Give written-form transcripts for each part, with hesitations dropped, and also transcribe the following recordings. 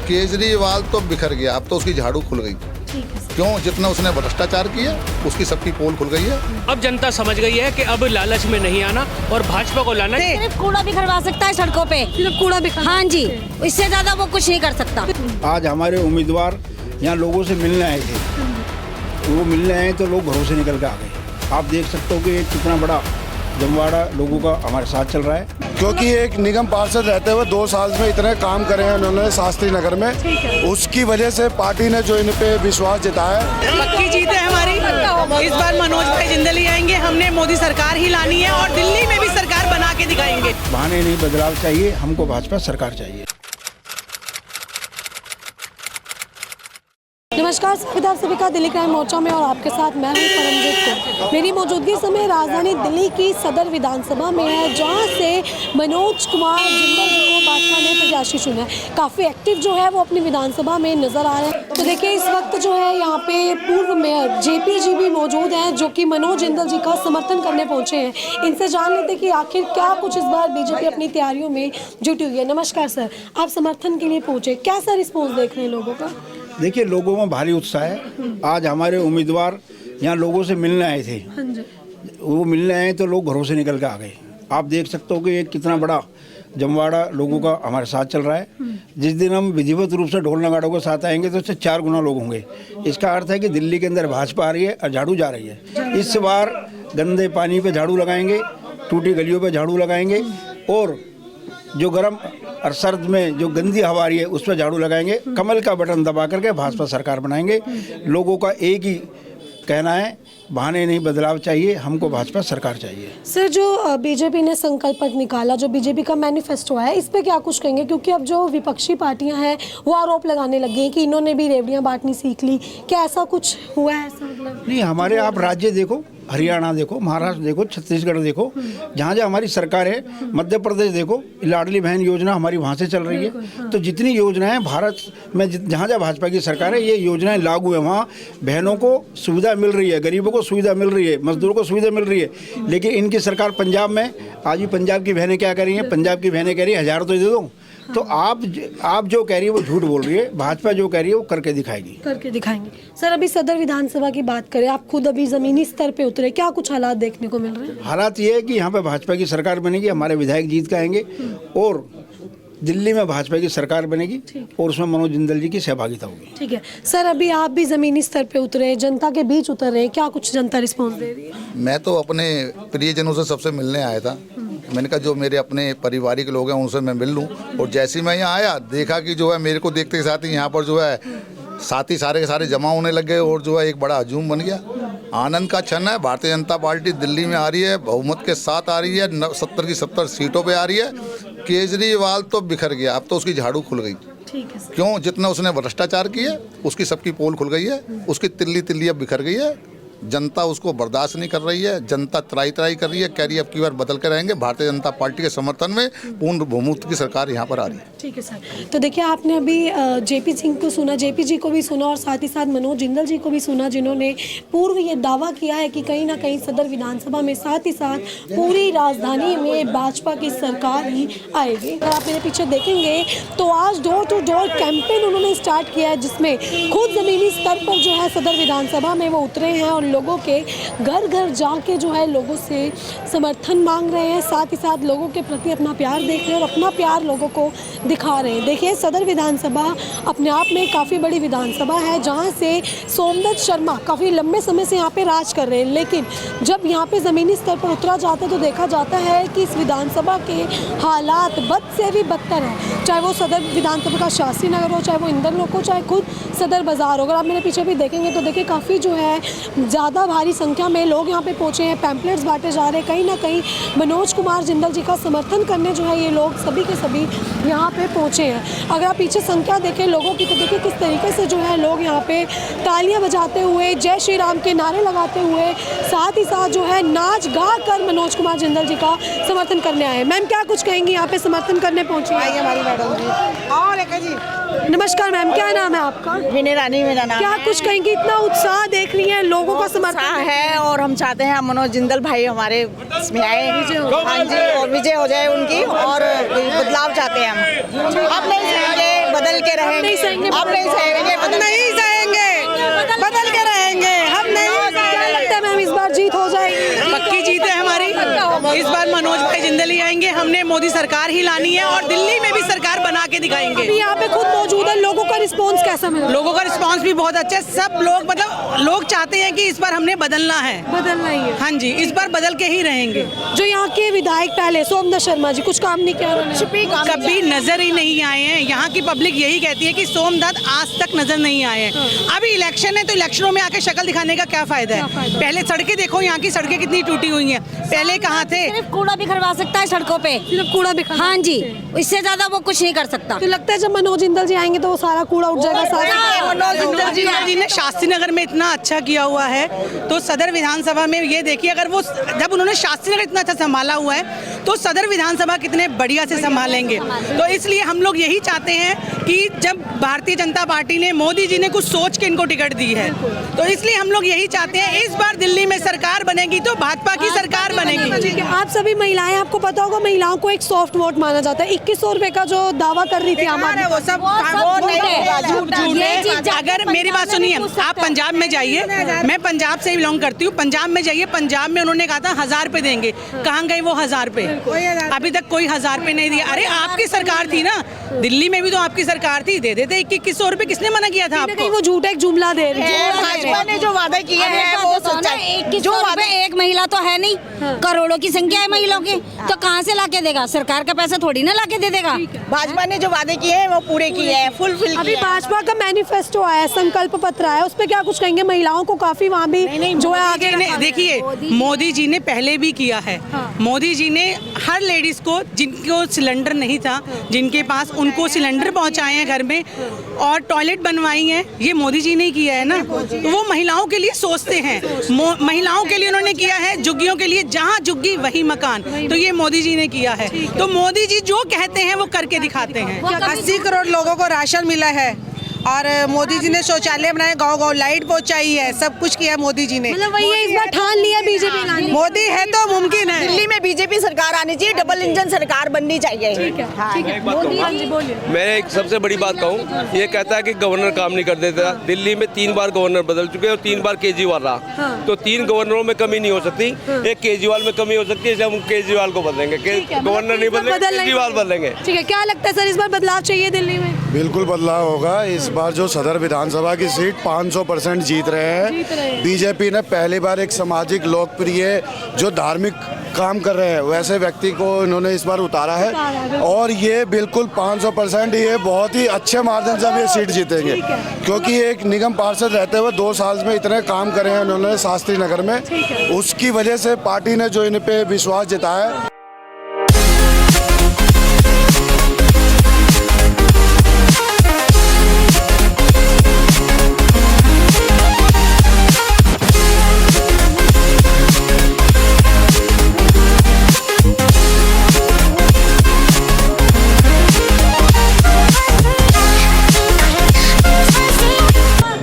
केजरीवाल तो बिखर गया, अब तो उसकी झाड़ू खुल गई। क्यों? जितना उसने भ्रष्टाचार किया उसकी सबकी पोल खुल गई है। अब जनता समझ गई है कि अब लालच में नहीं आना और भाजपा को लाना। सिर्फ कूड़ा बिखरवा सकता है सड़कों पे, सिर्फ कूड़ा बिखर, हाँ जी, इससे ज्यादा वो कुछ नहीं कर सकता। आज हमारे उम्मीदवार यहाँ लोगों से मिलने आए थे, वो मिलने आए तो लोग घरों से निकल के आ गए। आप देख सकते हो कि कितना बड़ा जमवाड़ा लोगों का हमारे साथ चल रहा है। क्योंकि एक निगम पार्षद रहते हुए 2 साल में इतने काम करे हैं उन्होंने शास्त्री नगर में, उसकी वजह से पार्टी ने जो इन पे विश्वास जताया। पक्की जीत है हमारी। इस बार मनोज भाई जिंदल ही आएंगे, हमने मोदी सरकार ही लानी है और दिल्ली में भी सरकार बना के दिखाएंगे। बहाने नहीं, बदलाव चाहिए, हमको भाजपा सरकार चाहिए। नमस्कार, स्वागत है सभी का दिल्ली क्राइम मोर्चा में और आपके साथ मैं हूं परमजीत कौर। मेरी मौजूदगी समय राजधानी दिल्ली की सदर विधानसभा में है, जहां से मनोज कुमार जिंदल जी को भाजपा ने प्रत्याशी चुना है। काफ़ी एक्टिव जो है वो अपनी विधानसभा में नजर आ रहे हैं। तो देखिए इस वक्त जो है यहाँ पे पूर्व मेयर जेपी जी भी मौजूद हैं, जो कि मनोज जिंदल जी का समर्थन करने पहुँचे हैं। इनसे जान लेते कि आखिर क्या कुछ इस बार बीजेपी अपनी तैयारियों में जुटी हुई है। नमस्कार सर, आप समर्थन के लिए पहुँचे, कैसा रिस्पॉन्स देख रहे हैं लोगों का? देखिए लोगों में भारी उत्साह है। आज हमारे उम्मीदवार यहाँ लोगों से मिलने आए थे, वो मिलने आए तो लोग घरों से निकल के आ गए। आप देख सकते हो कि ये कितना बड़ा जमवाड़ा लोगों का हमारे साथ चल रहा है। जिस दिन हम विधिवत रूप से ढोल नगाड़ों के साथ आएंगे तो उससे 4 गुना लोग होंगे। इसका अर्थ है कि दिल्ली के अंदर भाजपा आ रही है और झाड़ू जा रही है। इस बार गंदे पानी पे झाड़ू लगाएंगे, टूटी गलियों पे झाड़ू लगाएंगे और जो गर्म और सर्द में जो गंदी हवा आ रही है उस पर झाड़ू लगाएंगे। कमल का बटन दबा करके भाजपा सरकार बनाएंगे। लोगों का एक ही कहना है, बहाने नहीं, बदलाव चाहिए, हमको भाजपा सरकार चाहिए। सर, जो बीजेपी ने संकल्प पत्र निकाला, जो बीजेपी का मैनिफेस्टो है, इस पे क्या कुछ कहेंगे? क्योंकि अब जो विपक्षी पार्टियां हैं वो आरोप लगाने लगी हैं कि इन्होंने भी रेवड़ियां बांटनी सीख ली। क्या ऐसा कुछ हुआ है? ऐसा मतलब नहीं, हमारे आप राज्य देखो, हरियाणा देखो, महाराष्ट्र देखो, छत्तीसगढ़ देखो, जहाँ जहाँ हमारी सरकार है, मध्य प्रदेश देखो, लाडली बहन योजना हमारी वहाँ से चल रही है। तो जितनी योजनाएं भारत में जहाँ जहाँ भाजपा की सरकार है, ये योजनाएं लागू है, वहाँ बहनों को सुविधा मिल रही है, गरीबों को सुविधा मिल रही है, मजदूरों को सुविधा मिल रही है। लेकिन इनकी सरकार पंजाब में, आज भी पंजाब की बहनें क्या कह रही हैं? पंजाब की बहनें कह रही है 1000 तो दे दो। तो आप जो कह रही है वो झूठ बोल रही है। भाजपा जो कह रही है वो करके दिखाएंगे। सर, अभी सदर विधानसभा की बात करें, आप खुद अभी जमीनी स्तर पे उतरे, क्या कुछ हालात देखने को मिल रहे हैं? हालात ये है कि यहाँ पे भाजपा की सरकार बनेगी, हमारे विधायक जीत के आएंगे और दिल्ली में भाजपा की सरकार बनेगी और उसमें मनोज जिंदल जी की सहभागिता होगी। ठीक है सर, अभी आप भी जमीनी स्तर पे उतरे, जनता के बीच उतर रहे हैं, क्या कुछ जनता रिस्पॉन्स दे रही है? मैं तो अपने प्रियजनों से सबसे मिलने आया था। मैंने कहा जो मेरे अपने पारिवारिक लोग हैं उनसे मैं मिल लूँ। और जैसे ही मैं यहाँ आया, देखा कि जो है मेरे को देखते के साथ ही यहाँ पर जो है साथी सारे के सारे जमा होने लग गए और जो है एक बड़ा हजूम बन गया। आनंद का क्षण है। भारतीय जनता पार्टी दिल्ली में आ रही है, बहुमत के साथ आ रही है, 70 की 70 सीटों पे आ रही है। केजरीवाल तो बिखर गया, अब तो उसकी झाड़ू खुल गई। क्यों? जितना उसने भ्रष्टाचार किया उसकी सबकी पोल खुल गई है, उसकी तिल्ली तिल्ली अब बिखर गई है। जनता उसको बर्दाश्त नहीं कर रही है, जनता त्राई कर रही है, कह रही है अब की बार बदल के रहेंगे। भारतीय जनता पार्टी के समर्थन में पूर्ण बहुमत की सरकार यहाँ पर आ रही है। ठीक है सर, तो देखिए आपने अभी जेपी सिंह को सुना, जेपी जी को भी सुना और साथ ही साथ मनोज जिंदल जी को भी सुना, जिन्होंने पूर्व ये दावा किया है कि कहीं ना कहीं सदर विधानसभा में साथ ही साथ पूरी राजधानी में भाजपा की सरकार ही आएगी। अगर आप मेरे पीछे देखेंगे तो आज डोर टू डोर कैंपेन उन्होंने स्टार्ट किया है, जिसमें खुद जमीनी स्तर पर जो है सदर विधानसभा में वो उतरे हैं और लोगों के घर घर जाके जो है लोगों से समर्थन मांग रहे हैं, साथ ही साथ लोगों के प्रति अपना प्यार देख रहे हैं और अपना प्यार लोगों को दिखा रहे हैं। देखिए सदर विधानसभा अपने आप में काफ़ी बड़ी विधानसभा है, जहां से सोमदत्त शर्मा काफ़ी लंबे समय से यहाँ पे राज कर रहे हैं। लेकिन जब यहाँ पे ज़मीनी स्तर पर उतरा जाता है तो देखा जाता है कि इस विधानसभा के हालात बद से भी बदतर है, चाहे वो सदर विधानसभा का शास्त्री नगर हो, चाहे वो इंदर लोक हो, चाहे खुद सदर बाज़ार हो। अगर आप मेरे पीछे भी देखेंगे तो देखिए काफ़ी जो है ज़्यादा भारी संख्या में लोग यहाँ पे पहुँचे हैं, पैम्पलेट्स बांटे जा रहे हैं। कहीं ना कहीं मनोज कुमार जिंदल जी का समर्थन करने जो है ये लोग सभी के सभी यहाँ पे पहुँचे हैं। अगर आप पीछे संख्या देखें लोगों की तो देखिए किस तरीके से जो है लोग यहाँ पे तालियां बजाते हुए, जय श्री राम के नारे लगाते हुए, साथ ही साथ जो है नाच गा कर मनोज कुमार जिंदल जी का समर्थन करने आए। मैम क्या कुछ कहेंगी, यहाँ पे समर्थन करने पहुँची हमारी मैडम जी और जी। नमस्कार मैम, क्या नाम है आपका? विनय रानी मेरा नाम। क्या कुछ कहेंगी, इतना उत्साह देख रही है, लोगों का समर्थन है और हम चाहते हैं मनोज जिंदल भाई हमारे इसमें आए, हाँ जी, और विजय हो जाए उनकी और बदलाव चाहते हैं हम। अब नहीं चाहेंगे बदल के रहेंगे, नहीं सहेंगे, अब नहीं सहेंगे, नहीं सहेंगे, बदल के रहेंगे, हम नहीं। क्या लगता है मैम इस बार जीत हो जाएगी? पक्की जीत है हमारी। इस बार मनोज भाई जिंदल ही आएंगे, हमने मोदी सरकार ही लानी है और दिल्ली में भी सरकार बना के दिखाएंगे। अभी यहाँ पे खुद मौजूद है, लोगों का रिस्पॉन्स कैसा मिला? लोगों का रिस्पांस भी बहुत अच्छा है। सब लोग मतलब लोग चाहते हैं कि इस बार हमने बदलना है। बदलना ही है। हाँ जी, इस बार बदल के ही रहेंगे। जो यहाँ के विधायक पहले सोमनाथ शर्मा जी कुछ काम नहीं किया उन्होंने? कभी नजर ही नहीं आए हैं। यहाँ की पब्लिक यही कहती है कि सोमनाथ आज तक नजर नहीं आए हैं। अभी इलेक्शन है तो इलेक्शनों में आके शक्ल दिखाने का क्या फायदा है? पहले सड़कें देखो, यहाँ की सड़कें कितनी टूटी हुई हैं। पहले कहाँ थे? सिर्फ कूड़ा बिखरवा सकता है सड़कों पे, सिर्फ कूड़ा बिखर। हाँ जी, इससे ज्यादा वो कुछ नहीं कर सकता। तो लगता है जब मनोज जिंदल जी आएंगे तो वो सारा कूड़ा उठ जाएगा। मनोज जिंदल जी ने शास्त्री नगर में इतना अच्छा किया हुआ है, तो सदर विधानसभा में ये देखिए, अगर वो जब उन्होंने शास्त्री नगर इतना अच्छा संभाला हुआ है तो सदर विधानसभा कितने बढ़िया से संभालेंगे। तो इसलिए हम लोग यही चाहते हैं कि जब भारतीय जनता पार्टी ने, मोदी जी ने कुछ सोच के इनको टिकट दी है, तो इसलिए हम लोग यही चाहते हैं इस बार दिल्ली में सरकार बनेगी तो भाजपा की सरकार बनेगी। ठीक है, आप सभी महिलाएं, आपको पता होगा महिलाओं को एक सॉफ्ट वोट माना जाता है। 2100 रुपए का जो दावा कर रही थी आम आदमी, वो सब वो नहीं होगा, झूठ है। अगर मेरी बात सुनिए, आप पंजाब में जाइए, मैं पंजाब से बिलोंग करती हूँ, पंजाब में जाइए, पंजाब में उन्होंने कहा था 1000 रुपए देंगे, कहाँ गए वो 1000 रुपए? अभी तक कोई 1000 रुपए नहीं दिया। अरे आपकी सरकार थी ना, दिल्ली में भी तो आपकी सरकार थी, दे देते 2100 रुपए। किसने मना किया था आपको? वो झूठ एक जुमला दे रही है। भाजपा ने जो वादा किया है वो सच्चाई। 2100 रुपए एक महिला तो है नहीं, करोड़ों की संख्या है महिलाओं की, तो कहाँ से लाके देगा? सरकार का पैसा थोड़ी ना लाके दे देगा। भाजपा ने जो वादे किए हैं वो पूरे किए हैं, फुलफिल अभी भाजपा का मैनिफेस्टो आया, संकल्प पत्र आया, उस पर क्या कुछ कहेंगे? महिलाओं को काफी वहाँ भी जो है आगे देखिए, मोदी जी ने पहले भी किया है। मोदी जी ने हर लेडीज को, जिनको सिलेंडर नहीं था, जिनके पास, उनको सिलेंडर पहुंचाए हैं घर में, और टॉयलेट बनवाई है। ये मोदी जी ने किया है ना, तो वो महिलाओं के लिए सोचते हैं। महिलाओं के लिए उन्होंने किया है, झुग्गियों के लिए जहाँ झुग्गी वही मकान, तो ये मोदी जी ने किया है। तो मोदी जी जो कहते हैं वो करके दिखाते हैं। 80 करोड़ लोगों को राशन मिला है और मोदी जी ने शौचालय बनाए, गांव-गांव लाइट पहुंचाई है, सब कुछ किया मोदी जी ने। मतलब वही है, इस बार ठान लिया बीजेपी लानी। मोदी है तो मुमकिन है। दिल्ली में बीजेपी सरकार आनी चाहिए, डबल इंजन सरकार बननी चाहिए। ठीक है, मोदी जी बोलिए। मैं एक सबसे बड़ी बात कहूँ, ये कहता है कि गवर्नर काम नहीं कर देता। दिल्ली में 3 बार गवर्नर बदल चुके और 3 बार केजरीवाल रहा, तो 3 गवर्नरों में कमी नहीं हो सकती, एक केजरीवाल में कमी हो सकती है। इसलिए हम केजरीवाल को बदलेंगे, गवर्नर नहीं बदलेंगे, केजरीवाल बदलेंगे। ठीक है, क्या लगता है सर इस बार बदलाव चाहिए दिल्ली में? बिल्कुल बदलाव होगा। इस बार जो सदर विधानसभा की सीट 500% जीत रहे हैं। बीजेपी ने पहली बार एक सामाजिक, लोकप्रिय, जो धार्मिक काम कर रहे हैं वैसे व्यक्ति को इन्होंने इस बार उतारा है, और ये बिल्कुल 500% ये बहुत ही अच्छे मार्जिन से ये सीट जीतेंगे, क्योंकि एक निगम पार्षद रहते हुए 2 साल में इतने काम करे हैं उन्होंने शास्त्री नगर में, उसकी वजह से पार्टी ने जो इन पे विश्वास जताया है।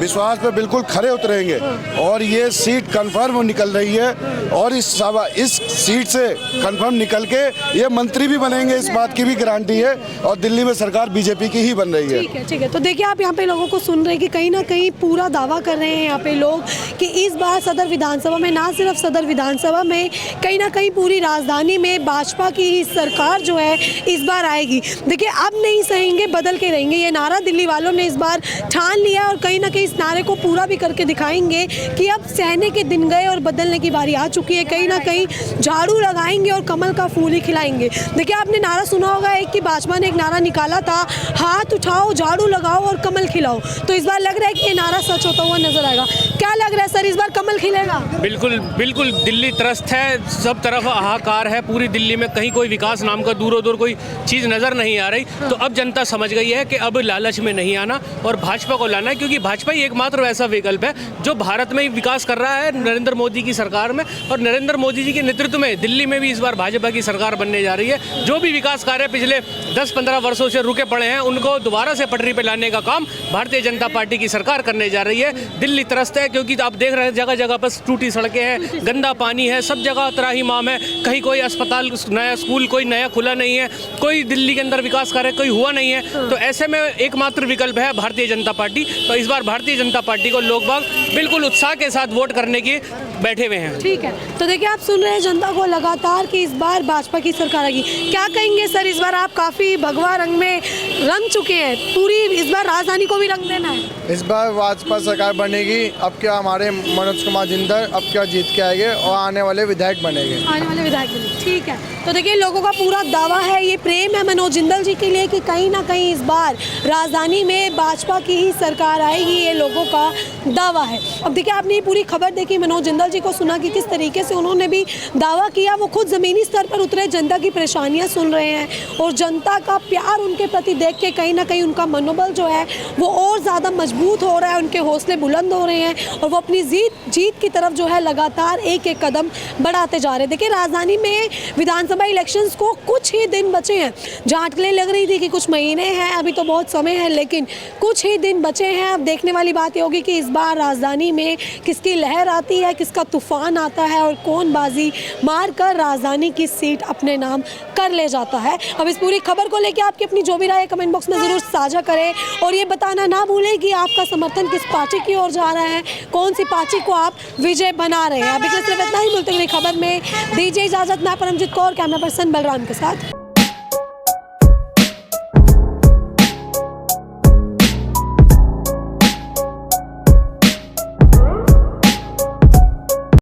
विश्वास पे बिल्कुल खरे उतरेंगे और ये सीट कंफर्म निकल रही है, और इस सीट से कंफर्म निकल के ये मंत्री भी बनेंगे, इस बात की भी गारंटी है, और दिल्ली में सरकार बीजेपी की ही बन रही है। ठीक है। तो देखिए, आप यहाँ पे लोगों को सुन रहे हैं कि कहीं ना कहीं पूरा दावा कर रहे हैं यहाँ पे लोग कि इस बार सदर विधानसभा में, ना सिर्फ सदर विधानसभा में, कहीं ना कहीं पूरी राजधानी में भाजपा की ही सरकार जो है इस बार आएगी। देखिए, अब नहीं सहेंगे, बदल के रहेंगे, ये नारा दिल्ली वालों ने इस बार ठान लिया, और कहीं ना कहीं इस नारे को पूरा भी करके दिखाएंगे कि अब सहने के दिन गए और बदलने की बारी आ चुकी है। कहीं ना कहीं झाड़ू लगाएंगे और कमल का फूल ही खिलाएंगे। देखिए, आपने नारा सुना होगा एक, कि भाजपा ने एक नारा निकाला था, हाथ उठाओ, झाड़ू लगाओ और कमल खिलाओ। तो इस बार लग रहा है कि ये नारा सच होता हुआ नजर आएगा। क्या लग रहा है सर, इस बार कमल खिलेगा? बिल्कुल बिल्कुल, दिल्ली त्रस्त है, सब तरफ हाहाकार है। पूरी दिल्ली में कहीं कोई विकास नाम का दूर दूर कोई चीज़ नज़र नहीं आ रही। तो अब जनता समझ गई है कि अब लालच में नहीं आना और भाजपा को लाना है, क्योंकि भाजपा ही एकमात्र ऐसा विकल्प है जो भारत में विकास कर रहा है नरेंद्र मोदी की सरकार में। और नरेंद्र मोदी जी के नेतृत्व में दिल्ली में भी इस बार भाजपा की सरकार बनने जा रही है। जो भी विकास कार्य पिछले 10-15 वर्षों से रुके पड़े हैं उनको दोबारा से पटरी पर लाने का काम भारतीय जनता पार्टी की सरकार करने जा रही है। दिल्ली त्रस्त है क्योंकि आप देख रहे हैं जगह जगह पर टूटी सड़कें हैं, गंदा पानी है, सब जगह त्राहिमाम है। कहीं कोई अस्पताल, नया स्कूल कोई नया खुला नहीं है, कोई दिल्ली के अंदर विकास कार्य कोई हुआ नहीं है। तो ऐसे में एकमात्र विकल्प है भारतीय जनता पार्टी। तो इस बार भारतीय जनता पार्टी को लोग बाग बिल्कुल उत्साह के साथ वोट करने के बैठे हुए हैं। ठीक है, तो देखिए आप सुन रहे हैं जनता को लगातार कि इस बार भाजपा की सरकार आएगी। क्या कहेंगे सर, इस बार आप काफ़ी भगवा रंग में रंग चुके हैं, पूरी इस बार राजधानी को भी रंग देना है। इस बार भाजपा सरकार बनेगी। अब क्या हमारे मनोज कुमार जिंदल अब क्या जीत के आएंगे और आने वाले विधायक बनेंगे। आने वाले विधायक बनेंगे, ठीक है। तो देखिए लोगों का पूरा दावा है, ये प्रेम है मनोज जिंदल जी के लिए कि कहीं ना कहीं इस बार राजधानी में भाजपा की ही सरकार आएगी, ये लोगों का दावा है। अब देखिए आपने ये पूरी खबर देखी, मनोज जिंदल जी को सुना कि किस तरीके से उन्होंने भी दावा किया। वो खुद ज़मीनी स्तर पर उतरे, जनता की परेशानियां सुन रहे हैं और जनता का प्यार उनके प्रति देख के कहीं ना कहीं उनका मनोबल जो है वो और ज़्यादा मजबूत हो रहा है, उनके हौसले बुलंद हो रहे हैं और वो अपनी जीत की तरफ जो है लगातार एक एक कदम बढ़ाते जा रहे हैं। देखिए राजधानी में विधानसभा इलेक्शंस को कुछ ही दिन बचे हैं। जहाँ अटकलें लग रही थी कि कुछ महीने हैं, अभी तो बहुत समय है, लेकिन कुछ ही दिन बचे हैं। अब देखने वाली बात ये होगी कि इस बार राजधानी में किसकी लहर आती है, किसका तूफान आता है और कौन बाजी मारकर राजधानी की सीट अपने नाम कर ले जाता है। अब इस पूरी खबर को लेकर आपकी अपनी जो भी राय कमेंट बॉक्स में ज़रूर साझा करें और ये बताना ना भूलें कि आपका समर्थन किस पार्टी की ओर जा रहा है, कौन सी पार्टी को आप विजय बना रहे हैं। अभी के सिर्फ इतना ही, मिलते हुए खबर में दीजिए इजाज़त। मैं परमजीत कौर, कैमरा पर्सन बलराम के साथ।